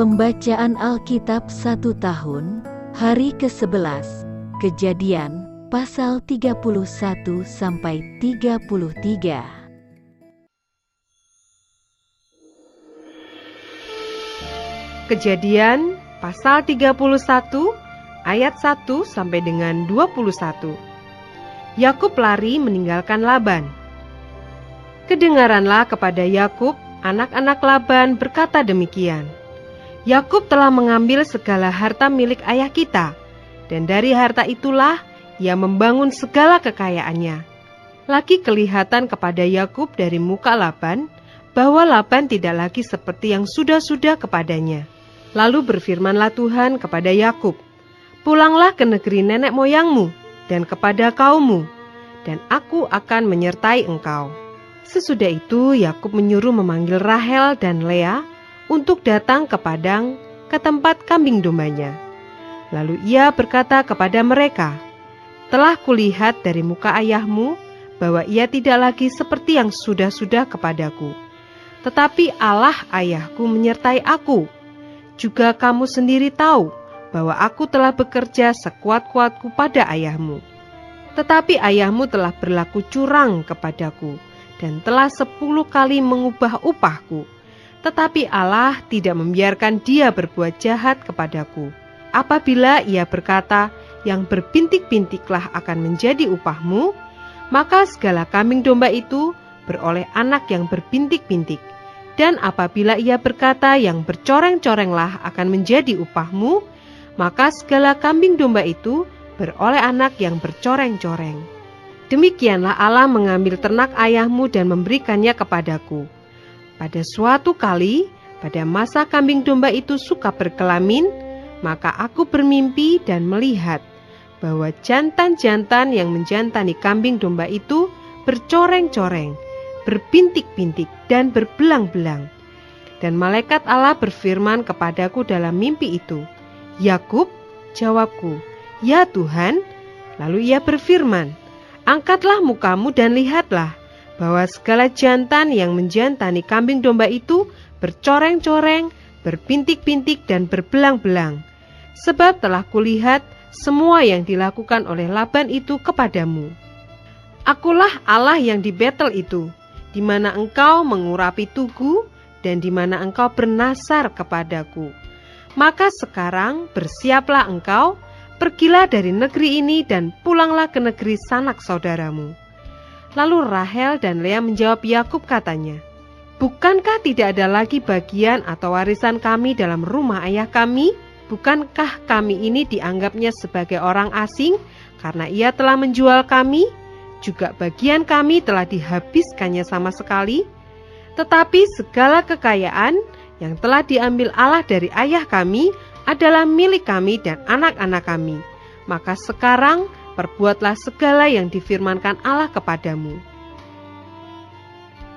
Pembacaan Alkitab 1 tahun, hari ke-11, Kejadian, pasal 31-33. Kejadian, pasal 31, ayat 1 sampai dengan 21. Yakub lari meninggalkan Laban. Kedengaranlah kepada Yakub, anak-anak Laban berkata demikian. Yakub telah mengambil segala harta milik ayah kita, dan dari harta itulah ia membangun segala kekayaannya. Lagi kelihatan kepada Yakub dari muka Laban, bahwa Laban tidak lagi seperti yang sudah-sudah kepadanya. Lalu berfirmanlah Tuhan kepada Yakub, "Pulanglah ke negeri nenek moyangmu, dan kepada kaummu, dan aku akan menyertai engkau." Sesudah itu Yakub menyuruh memanggil Rahel dan Lea untuk datang ke padang, ke tempat kambing dombanya. Lalu ia berkata kepada mereka, "Telah kulihat dari muka ayahmu bahwa ia tidak lagi seperti yang sudah-sudah kepadaku. Tetapi Allah ayahku menyertai aku. Juga kamu sendiri tahu bahwa aku telah bekerja sekuat-kuatku pada ayahmu. Tetapi ayahmu telah berlaku curang kepadaku dan telah 10 kali mengubah upahku. Tetapi Allah tidak membiarkan dia berbuat jahat kepadaku. Apabila ia berkata, yang berbintik-bintiklah akan menjadi upahmu, maka segala kambing domba itu beroleh anak yang berbintik-bintik. Dan apabila ia berkata, yang bercoreng-corenglah akan menjadi upahmu, maka segala kambing domba itu beroleh anak yang bercoreng-coreng. Demikianlah Allah mengambil ternak ayahmu dan memberikannya kepadaku. Pada suatu kali, pada masa kambing domba itu suka berkelamin, maka aku bermimpi dan melihat bahwa jantan-jantan yang menjantani kambing domba itu bercoreng-coreng, berbintik-bintik dan berbelang-belang. Dan malaikat Allah berfirman kepadaku dalam mimpi itu, "Yakub," jawabku, "Ya Tuhan." Lalu ia berfirman, "Angkatlah mukamu dan lihatlah, bahwa segala jantan yang menjantani kambing domba itu bercoreng-coreng, berbintik-bintik dan berbelang-belang. Sebab telah kulihat semua yang dilakukan oleh Laban itu kepadamu. Akulah Allah yang di Betel itu, di mana engkau mengurapi tugu dan di mana engkau bernasar kepadaku. Maka sekarang bersiaplah engkau, pergilah dari negeri ini dan pulanglah ke negeri sanak saudaramu." Lalu Rahel dan Lea menjawab Yakub katanya, "Bukankah tidak ada lagi bagian atau warisan kami dalam rumah ayah kami? Bukankah kami ini dianggapnya sebagai orang asing karena ia telah menjual kami? Juga bagian kami telah dihabiskannya sama sekali. Tetapi segala kekayaan yang telah diambil Allah dari ayah kami adalah milik kami dan anak-anak kami. Maka sekarang perbuatlah segala yang difirmankan Allah kepadamu."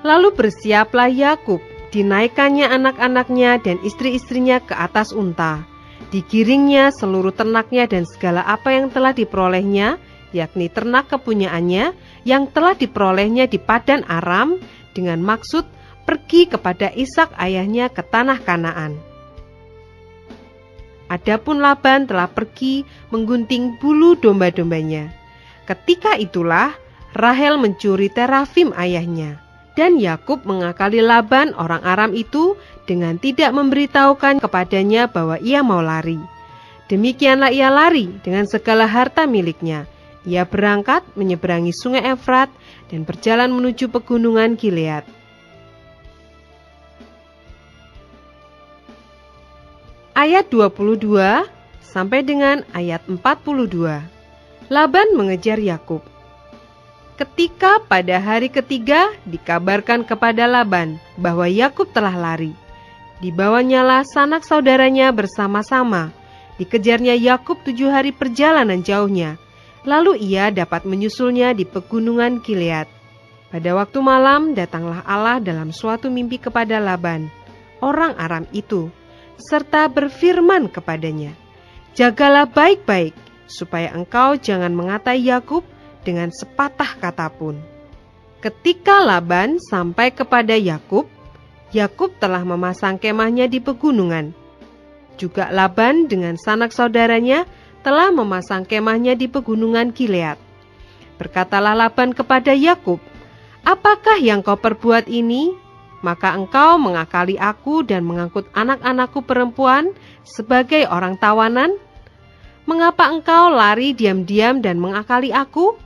Lalu bersiaplah Yakub, dinaikkannya anak-anaknya dan istri-istrinya ke atas unta. Digiringnya seluruh ternaknya dan segala apa yang telah diperolehnya, yakni ternak kepunyaannya yang telah diperolehnya di Padan Aram, dengan maksud pergi kepada Ishak ayahnya ke tanah Kanaan. Adapun Laban telah pergi menggunting bulu domba-dombanya. Ketika itulah Rahel mencuri terafim ayahnya, dan Yakub mengakali Laban orang Aram itu dengan tidak memberitahukan kepadanya bahwa ia mau lari. Demikianlah ia lari dengan segala harta miliknya. Ia berangkat menyeberangi sungai Efrat dan berjalan menuju pegunungan Gilead. Ayat 22 sampai dengan ayat 42. Laban mengejar Yakub. Ketika pada hari ketiga dikabarkan kepada Laban bahwa Yakub telah lari, dibawanyalah sanak saudaranya bersama-sama. Dikejarnya Yakub 7 hari perjalanan jauhnya, lalu ia dapat menyusulnya di pegunungan Gilead. Pada waktu malam datanglah Allah dalam suatu mimpi kepada Laban, orang Aram itu, serta berfirman kepadanya, "Jagalah baik-baik, supaya engkau jangan mengatai Yakub dengan sepatah kata pun." Ketika Laban sampai kepada Yakub, Yakub telah memasang kemahnya di pegunungan. juga Laban dengan sanak saudaranya telah memasang kemahnya di pegunungan Gilead. Berkatalah Laban kepada Yakub, "Apakah yang kau perbuat ini? Maka engkau mengakali aku dan mengangkut anak-anakku perempuan sebagai orang tawanan? Mengapa engkau lari diam-diam dan mengakali aku?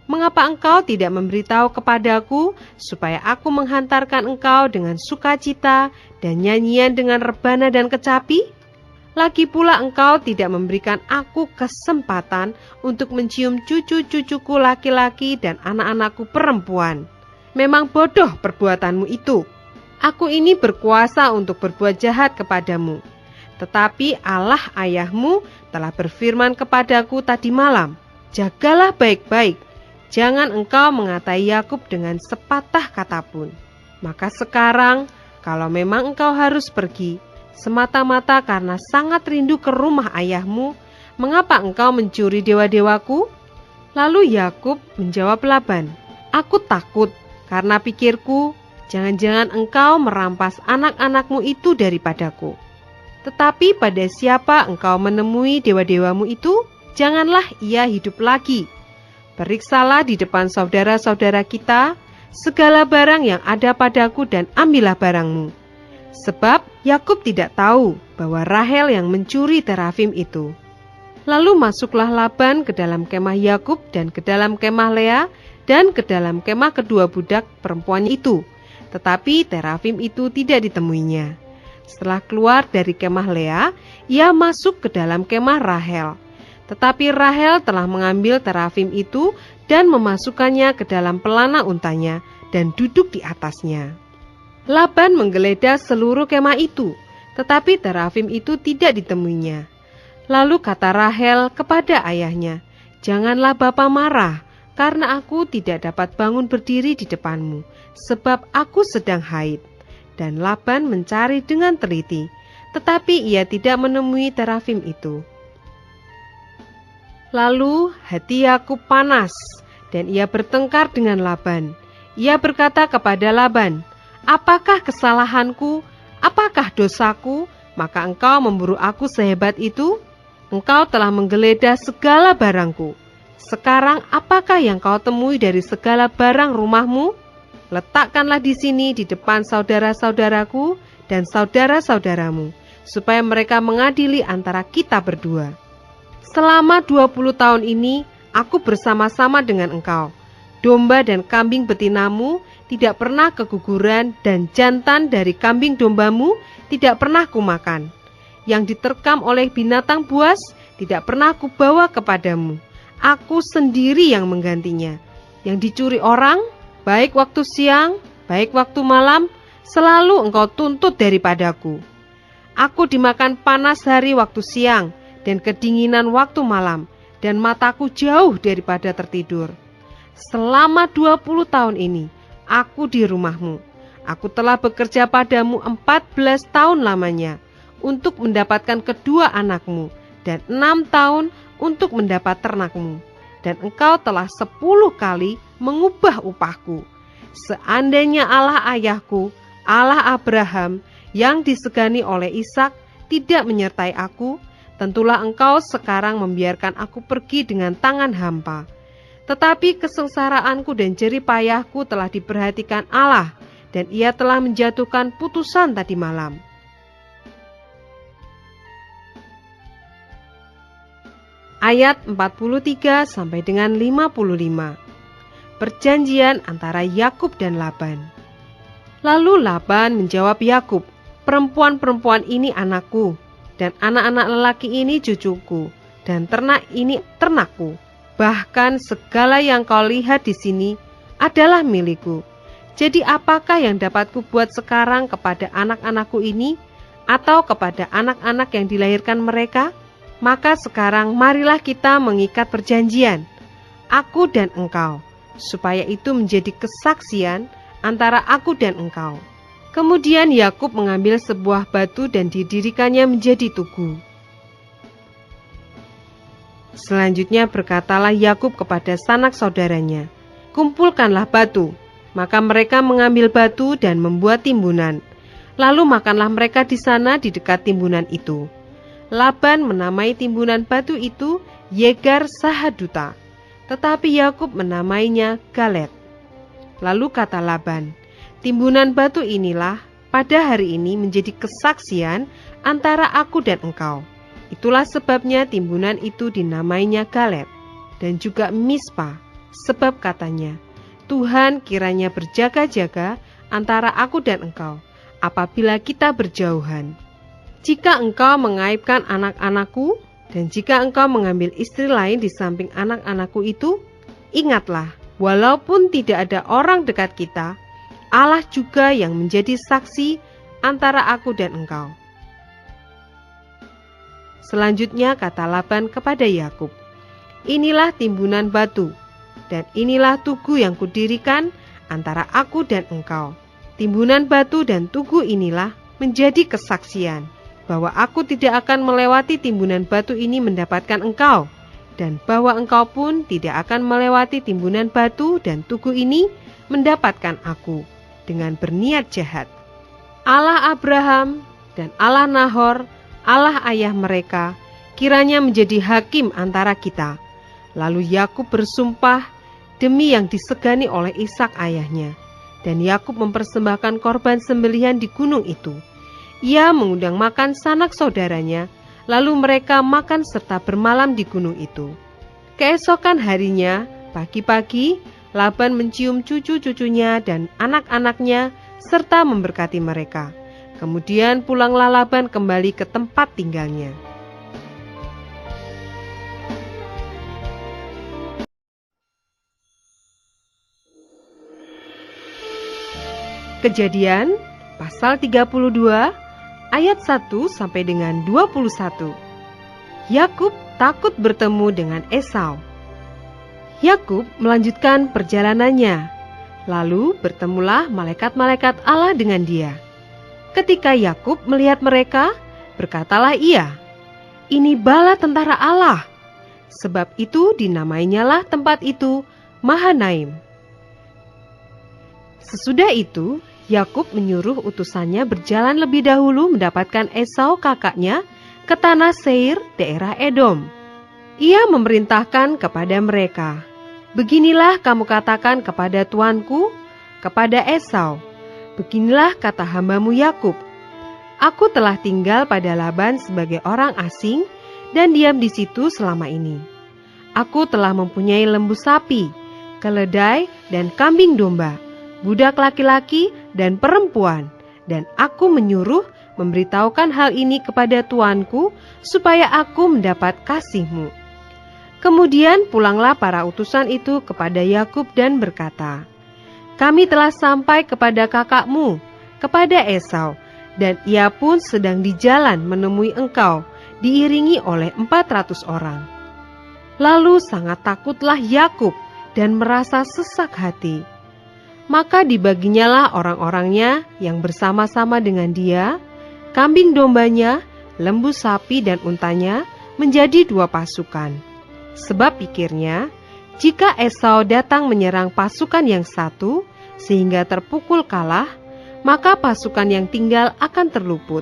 Mengapa engkau tidak memberitahu kepadaku supaya aku menghantarkan engkau dengan sukacita dan nyanyian dengan rebana dan kecapi? Lagi pula engkau tidak memberikan aku kesempatan untuk mencium cucu-cucuku laki-laki dan anak-anakku perempuan. Memang bodoh perbuatanmu itu. Aku ini berkuasa untuk berbuat jahat kepadamu. Tetapi Allah ayahmu telah berfirman kepadaku tadi malam, jagalah baik-baik, jangan engkau mengatai Yakub dengan sepatah kata pun. Maka sekarang, kalau memang engkau harus pergi, semata-mata karena sangat rindu ke rumah ayahmu, mengapa engkau mencuri dewa-dewaku?" Lalu Yakub menjawab Laban, "Aku takut, karena pikirku, jangan-jangan engkau merampas anak-anakmu itu daripadaku. Tetapi pada siapa engkau menemui dewa-dewamu itu, janganlah ia hidup lagi. Periksalah di depan saudara-saudara kita segala barang yang ada padaku dan ambillah barangmu." Sebab Yakub tidak tahu bahwa Rahel yang mencuri terafim itu. Lalu masuklah Laban ke dalam kemah Yakub dan ke dalam kemah Lea dan ke dalam kemah kedua budak perempuan itu. Tetapi terafim itu tidak ditemuinya. Setelah keluar dari kemah Lea, ia masuk ke dalam kemah Rahel. Tetapi Rahel telah mengambil terafim itu dan memasukkannya ke dalam pelana untanya dan duduk di atasnya. Laban menggeledah seluruh kemah itu, tetapi terafim itu tidak ditemuinya. Lalu kata Rahel kepada ayahnya, "Janganlah bapa marah, karena aku tidak dapat bangun berdiri di depanmu, sebab aku sedang haid." Dan Laban mencari dengan teliti, tetapi ia tidak menemui terafim itu. Lalu hati Yakub panas, dan ia bertengkar dengan Laban. Ia berkata kepada Laban, "Apakah kesalahanku? Apakah dosaku? Maka engkau memburu aku sehebat itu? Engkau telah menggeledah segala barangku. Sekarang apakah yang kau temui dari segala barang rumahmu? Letakkanlah di sini di depan saudara-saudaraku dan saudara-saudaramu, supaya mereka mengadili antara kita berdua. Selama 20 tahun ini aku bersama-sama dengan engkau. Domba dan kambing betinamu tidak pernah keguguran, dan jantan dari kambing dombamu tidak pernah kumakan. Yang diterkam oleh binatang buas tidak pernah kubawa kepadamu. Aku sendiri yang menggantinya. Yang dicuri orang, baik waktu siang, baik waktu malam, selalu engkau tuntut daripadaku. Aku dimakan panas hari waktu siang, dan kedinginan waktu malam, dan mataku jauh daripada tertidur. Selama 20 tahun ini, aku di rumahmu. Aku telah bekerja padamu 14 tahun lamanya, untuk mendapatkan kedua anakmu, dan 6 tahun untuk mendapat ternakmu. Dan engkau telah 10 kali mengubah upahku. Seandainya Allah ayahku, Allah Abraham, yang disegani oleh Ishak, tidak menyertai aku, tentulah engkau sekarang membiarkan aku pergi dengan tangan hampa. Tetapi kesengsaraanku dan jerih payahku telah diperhatikan Allah, dan ia telah menjatuhkan putusan tadi malam. Ayat 43 sampai dengan 55. Perjanjian antara Yakub dan Laban. Lalu Laban menjawab Yakub, "Perempuan-perempuan ini anakku, dan anak-anak lelaki ini cucuku, dan ternak ini ternakku. Bahkan segala yang kau lihat di sini adalah milikku. Jadi apakah yang dapat kubuat sekarang kepada anak-anakku ini, atau kepada anak-anak yang dilahirkan mereka? Maka sekarang marilah kita mengikat perjanjian, aku dan engkau, supaya itu menjadi kesaksian antara aku dan engkau." Kemudian Yakub mengambil sebuah batu dan didirikannya menjadi tugu. Selanjutnya berkatalah Yakub kepada sanak saudaranya, "Kumpulkanlah batu." Maka mereka mengambil batu dan membuat timbunan. Lalu makanlah mereka di sana di dekat timbunan itu. Laban menamai timbunan batu itu Yegar Sahaduta, tetapi Yakub menamainya Galet. Lalu kata Laban, timbunan batu inilah pada hari ini menjadi kesaksian antara aku dan engkau. Itulah sebabnya timbunan itu dinamainya Galet dan juga Mispa, sebab katanya, Tuhan kiranya berjaga-jaga antara aku dan engkau, apabila kita berjauhan. Jika engkau mengaibkan anak-anakku, dan jika engkau mengambil istri lain di samping anak-anakku itu, ingatlah, walaupun tidak ada orang dekat kita, Allah juga yang menjadi saksi antara aku dan engkau. Selanjutnya kata Laban kepada Yakub, inilah timbunan batu, dan inilah tugu yang kudirikan antara aku dan engkau. Timbunan batu dan tugu inilah menjadi kesaksian bahwa aku tidak akan melewati timbunan batu ini mendapatkan engkau, dan bahwa engkau pun tidak akan melewati timbunan batu dan tugu ini mendapatkan aku dengan berniat jahat. Allah Abraham dan Allah Nahor, Allah ayah mereka, kiranya menjadi hakim antara kita. Lalu Yakub bersumpah demi yang disegani oleh Ishak ayahnya, dan Yakub mempersembahkan korban sembelihan di gunung itu. Ia mengundang makan sanak saudaranya, lalu mereka makan serta bermalam di gunung itu. Keesokan harinya, pagi-pagi, Laban mencium cucu-cucunya dan anak-anaknya serta memberkati mereka. Kemudian pulanglah Laban kembali ke tempat tinggalnya. Kejadian pasal 32 ayat 1 sampai dengan 21. Yakub takut bertemu dengan Esau. Yakub melanjutkan perjalanannya. Lalu bertemulah malaikat-malaikat Allah dengan dia. Ketika Yakub melihat mereka, berkatalah ia, "Ini bala tentara Allah." Sebab itu dinamainyalah tempat itu Mahanaim. Sesudah itu, Yakub menyuruh utusannya berjalan lebih dahulu mendapatkan Esau kakaknya ke tanah Seir, daerah Edom. Ia memerintahkan kepada mereka, "Beginilah kamu katakan kepada tuanku, kepada Esau, beginilah kata hambamu Yakub, aku telah tinggal pada Laban sebagai orang asing dan diam di situ selama ini. Aku telah mempunyai lembu sapi, keledai dan kambing domba, budak laki-laki dan perempuan, dan aku menyuruh memberitahukan hal ini kepada tuanku supaya aku mendapat kasih-Mu." Kemudian pulanglah para utusan itu kepada Yakub dan berkata, "Kami telah sampai kepada kakakmu, kepada Esau, dan ia pun sedang di jalan menemui engkau, diiringi oleh 400 orang." Lalu sangat takutlah Yakub dan merasa sesak hati. Maka dibaginyalah orang-orangnya yang bersama-sama dengan dia, kambing dombanya, lembu sapi dan untanya menjadi 2 pasukan. Sebab pikirnya, jika Esau datang menyerang pasukan yang satu sehingga terpukul kalah, maka pasukan yang tinggal akan terluput.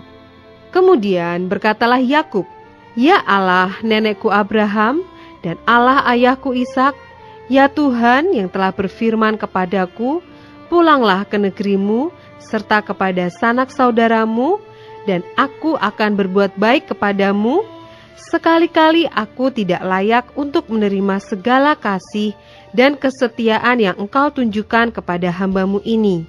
Kemudian berkatalah Yakub, "Ya Allah nenekku Abraham dan Allah ayahku Ishak, ya Tuhan yang telah berfirman kepadaku, pulanglah ke negerimu serta kepada sanak saudaramu, dan aku akan berbuat baik kepadamu. Sekali-kali aku tidak layak untuk menerima segala kasih dan kesetiaan yang engkau tunjukkan kepada hambamu ini.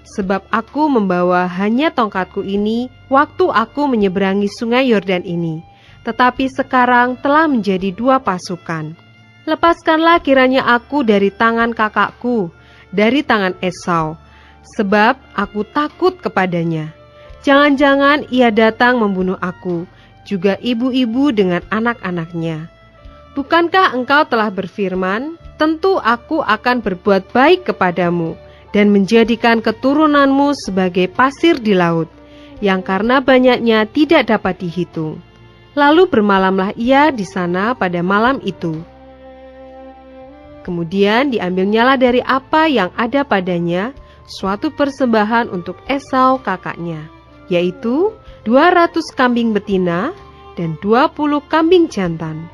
Sebab aku membawa hanya tongkatku ini waktu aku menyeberangi sungai Yordan ini, tetapi sekarang telah menjadi 2 pasukan. Lepaskanlah kiranya aku dari tangan kakakku, dari tangan Esau, sebab aku takut kepadanya. Jangan-jangan ia datang membunuh aku, juga ibu-ibu dengan anak-anaknya. Bukankah engkau telah berfirman, tentu aku akan berbuat baik kepadamu, dan menjadikan keturunanmu sebagai pasir di laut, yang karena banyaknya tidak dapat dihitung." Lalu bermalamlah ia di sana pada malam itu. Kemudian diambilnyalah dari apa yang ada padanya suatu persembahan untuk Esau kakaknya, yaitu 200 kambing betina, dan 20 kambing jantan,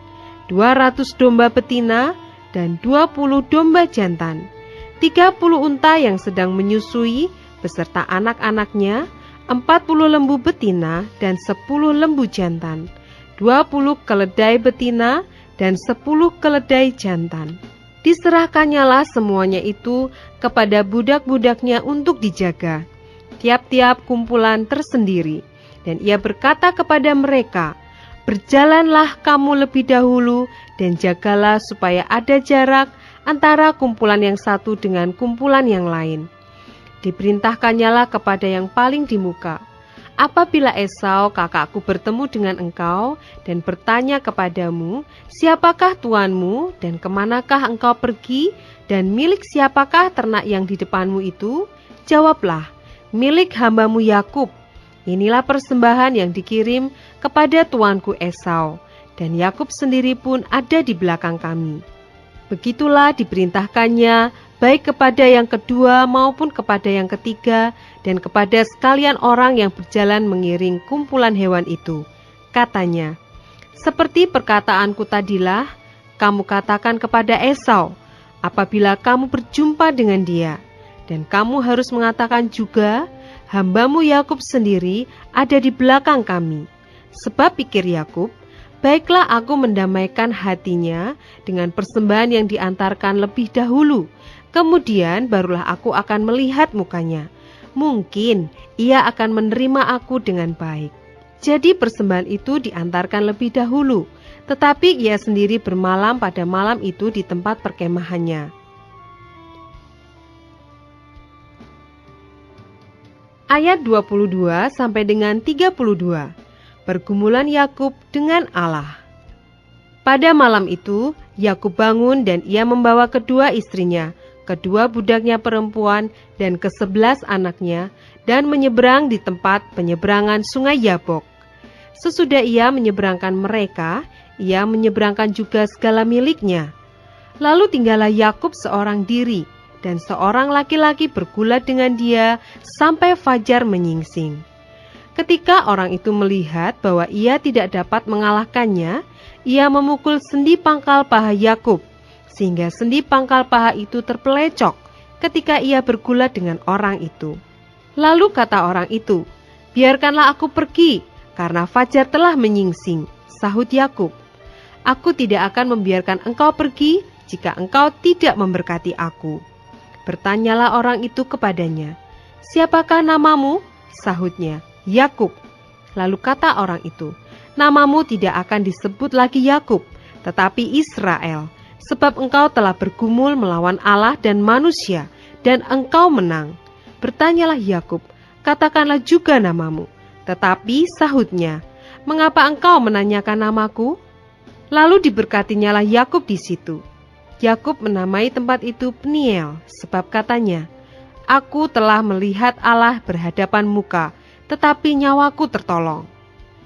200 domba betina dan 20 domba jantan, 30 unta yang sedang menyusui beserta anak-anaknya, 40 lembu betina dan 10 lembu jantan, 20 keledai betina dan 10 keledai jantan. Diserahkannyalah semuanya itu kepada budak-budaknya untuk dijaga, tiap-tiap kumpulan tersendiri. Dan ia berkata kepada mereka, "Berjalanlah kamu lebih dahulu dan jagalah supaya ada jarak antara kumpulan yang satu dengan kumpulan yang lain." Diperintahkannyalah kepada yang paling di muka, "Apabila Esau kakakku bertemu dengan engkau dan bertanya kepadamu, 'Siapakah tuanmu dan kemanakah engkau pergi dan milik siapakah ternak yang di depanmu itu?' Jawablah, 'Milik hambamu Yakub. Inilah persembahan yang dikirim kepada tuanku Esau, dan Yakub sendiri pun ada di belakang kami.' Begitulah diperintahkannya, baik kepada yang kedua maupun kepada yang ketiga, dan kepada sekalian orang yang berjalan mengiring kumpulan hewan itu. Katanya, 'Seperti perkataanku tadilah, kamu katakan kepada Esau, apabila kamu berjumpa dengan dia. Dan kamu harus mengatakan juga, hambamu Yakub sendiri ada di belakang kami.' Sebab pikir Yakub, baiklah aku mendamaikan hatinya dengan persembahan yang diantarkan lebih dahulu. Kemudian barulah aku akan melihat mukanya. Mungkin ia akan menerima aku dengan baik." Jadi persembahan itu diantarkan lebih dahulu, tetapi ia sendiri bermalam pada malam itu di tempat perkemahannya. Ayat 22 sampai dengan 32. Pergumulan Yakub dengan Allah. Pada malam itu, Yakub bangun dan ia membawa kedua istrinya, kedua budaknya perempuan dan ke-11 anaknya, dan menyeberang di tempat penyeberangan sungai Yabok. Sesudah ia menyeberangkan mereka, ia menyeberangkan juga segala miliknya. Lalu tinggallah Yakub seorang diri, dan seorang laki-laki bergulat dengan dia sampai fajar menyingsing. Ketika orang itu melihat bahwa ia tidak dapat mengalahkannya, ia memukul sendi pangkal paha Yakub, sehingga sendi pangkal paha itu terpelecok ketika ia bergulat dengan orang itu. Lalu kata orang itu, "Biarkanlah aku pergi, karena fajar telah menyingsing," sahut Yakub. "Aku tidak akan membiarkan engkau pergi jika engkau tidak memberkati aku." Bertanyalah orang itu kepadanya, "Siapakah namamu?" Sahutnya, "Yakub." Lalu kata orang itu, "Namamu tidak akan disebut lagi Yakub, tetapi Israel, sebab engkau telah bergumul melawan Allah dan manusia, dan engkau menang." Bertanyalah Yakub, "Katakanlah juga namamu." Tetapi sahutnya, "Mengapa engkau menanyakan namaku?" Lalu diberkatinyalah Yakub di situ. Yakub menamai tempat itu Peniel, sebab katanya, "Aku telah melihat Allah berhadapan muka, tetapi nyawaku tertolong."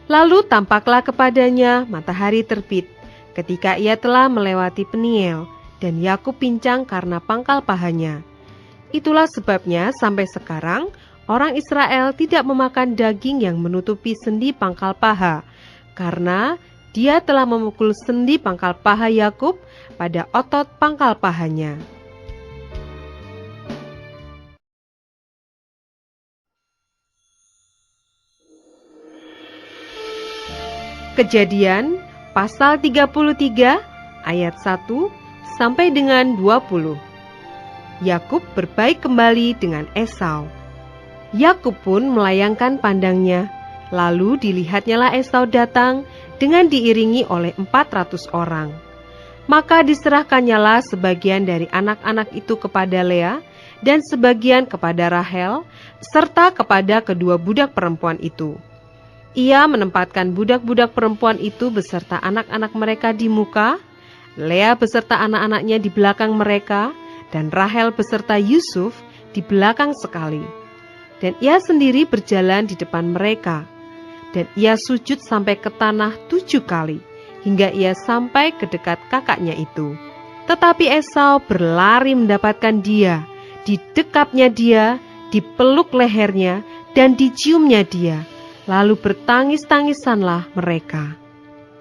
Lalu tampaklah kepadanya matahari terbit, ketika ia telah melewati Peniel, dan Yakub pincang karena pangkal pahanya. Itulah sebabnya sampai sekarang orang Israel tidak memakan daging yang menutupi sendi pangkal paha, karena dia telah memukul sendi pangkal paha Yakub pada otot pangkal pahanya. Kejadian pasal 33 ayat 1 sampai dengan 20. Yakub berbaik kembali dengan Esau. Yakub pun melayangkan pandangnya, lalu dilihatnyalah Esau datang dengan diiringi oleh 400 orang. Maka diserahkannyalah sebagian dari anak-anak itu kepada Lea dan sebagian kepada Rahel, serta kepada kedua budak perempuan itu. Ia menempatkan budak-budak perempuan itu beserta anak-anak mereka di muka, Lea beserta anak-anaknya di belakang mereka, dan Rahel beserta Yusuf di belakang sekali. Dan ia sendiri berjalan di depan mereka. Dan ia sujud sampai ke tanah 7 kali, hingga ia sampai ke dekat kakaknya itu. Tetapi Esau berlari mendapatkan dia, didekapnya dia, dipeluk lehernya, dan diciumnya dia. Lalu bertangis-tangisanlah mereka.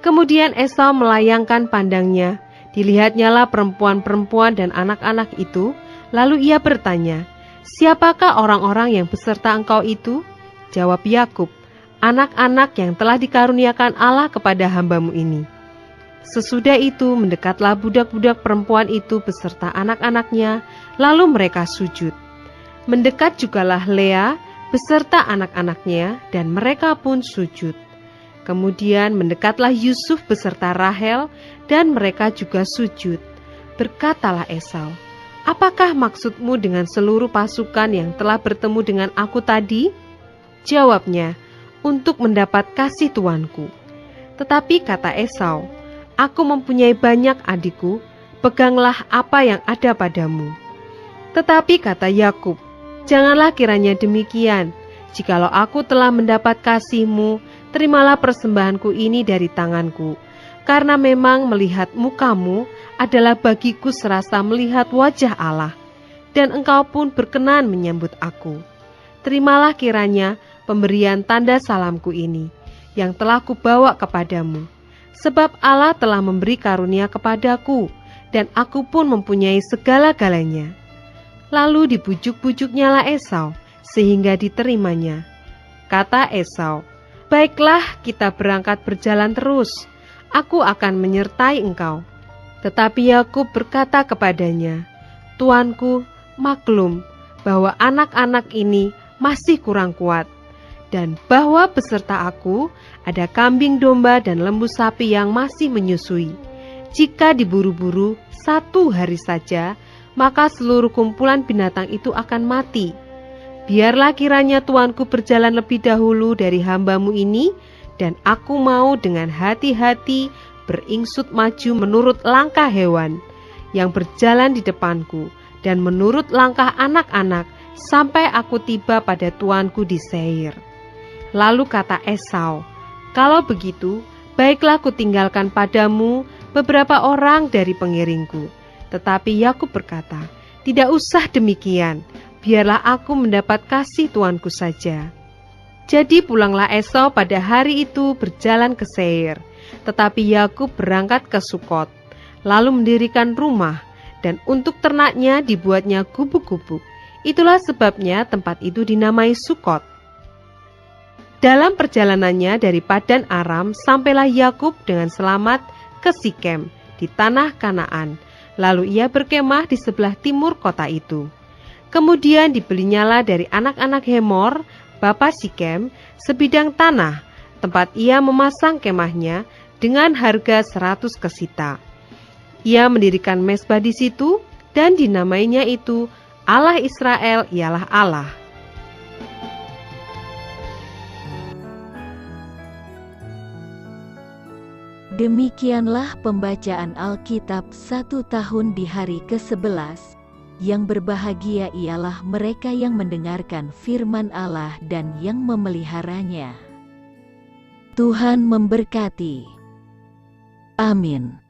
Kemudian Esau melayangkan pandangnya, dilihatnyalah perempuan-perempuan dan anak-anak itu, lalu ia bertanya, "Siapakah orang-orang yang beserta engkau itu?" Jawab Yakub, "Anak-anak yang telah dikaruniakan Allah kepada hamba-Mu ini." Sesudah itu mendekatlah budak-budak perempuan itu beserta anak-anaknya, lalu mereka sujud. Mendekat jugalah Lea beserta anak-anaknya, dan mereka pun sujud. Kemudian mendekatlah Yusuf beserta Rahel, dan mereka juga sujud. Berkatalah Esau, "Apakah maksudmu dengan seluruh pasukan yang telah bertemu dengan aku tadi?" Jawabnya, "Untuk mendapat kasih tuanku." Tetapi kata Esau, "Aku mempunyai banyak adikku, peganglah apa yang ada padamu." Tetapi kata Yakub, "Janganlah kiranya demikian. Jikalau aku telah mendapat kasih-Mu, terimalah persembahanku ini dari tanganku, karena memang melihat muka-Mu adalah bagiku serasa melihat wajah Allah, dan Engkau pun berkenan menyambut aku. Terimalah kiranya pemberian tanda salamku ini, yang telah kubawa kepadamu, sebab Allah telah memberi karunia kepadaku, dan aku pun mempunyai segala-galanya." Lalu dibujuk-bujuknyalah Esau, sehingga diterimanya. Kata Esau, "Baiklah, kita berangkat berjalan terus. Aku akan menyertai engkau." Tetapi Yakub berkata kepadanya, "Tuanku, maklum bahwa anak-anak ini masih kurang kuat, dan bahwa beserta aku ada kambing domba dan lembu sapi yang masih menyusui. Jika diburu-buru 1 hari saja, maka seluruh kumpulan binatang itu akan mati. Biarlah kiranya tuanku berjalan lebih dahulu dari hamba-Mu ini, dan aku mau dengan hati-hati beringsut maju menurut langkah hewan yang berjalan di depanku, dan menurut langkah anak-anak, sampai aku tiba pada tuanku di Seir." Lalu kata Esau, "Kalau begitu, baiklah kutinggalkan padamu beberapa orang dari pengiringku." Tetapi Yakub berkata, "Tidak usah demikian, biarlah aku mendapat kasih tuanku saja." Jadi pulanglah Esau pada hari itu berjalan ke Seir, tetapi Yakub berangkat ke Sukot, lalu mendirikan rumah, dan untuk ternaknya dibuatnya gubuk-gubuk. Itulah sebabnya tempat itu dinamai Sukot. Dalam perjalanannya dari Padan Aram, sampailah Yakub dengan selamat ke Sikem di tanah Kanaan. Lalu ia berkemah di sebelah timur kota itu. Kemudian dibelinyalah dari anak-anak Hemor, bapa Sikem, sebidang tanah, tempat ia memasang kemahnya dengan harga 100 kesita. Ia mendirikan mezbah di situ, dan dinamainya itu Allah Israel ialah Allah. Demikianlah pembacaan Alkitab 1 tahun di hari ke-11. Yang berbahagia ialah mereka yang mendengarkan firman Allah dan yang memeliharanya. Tuhan memberkati. Amin.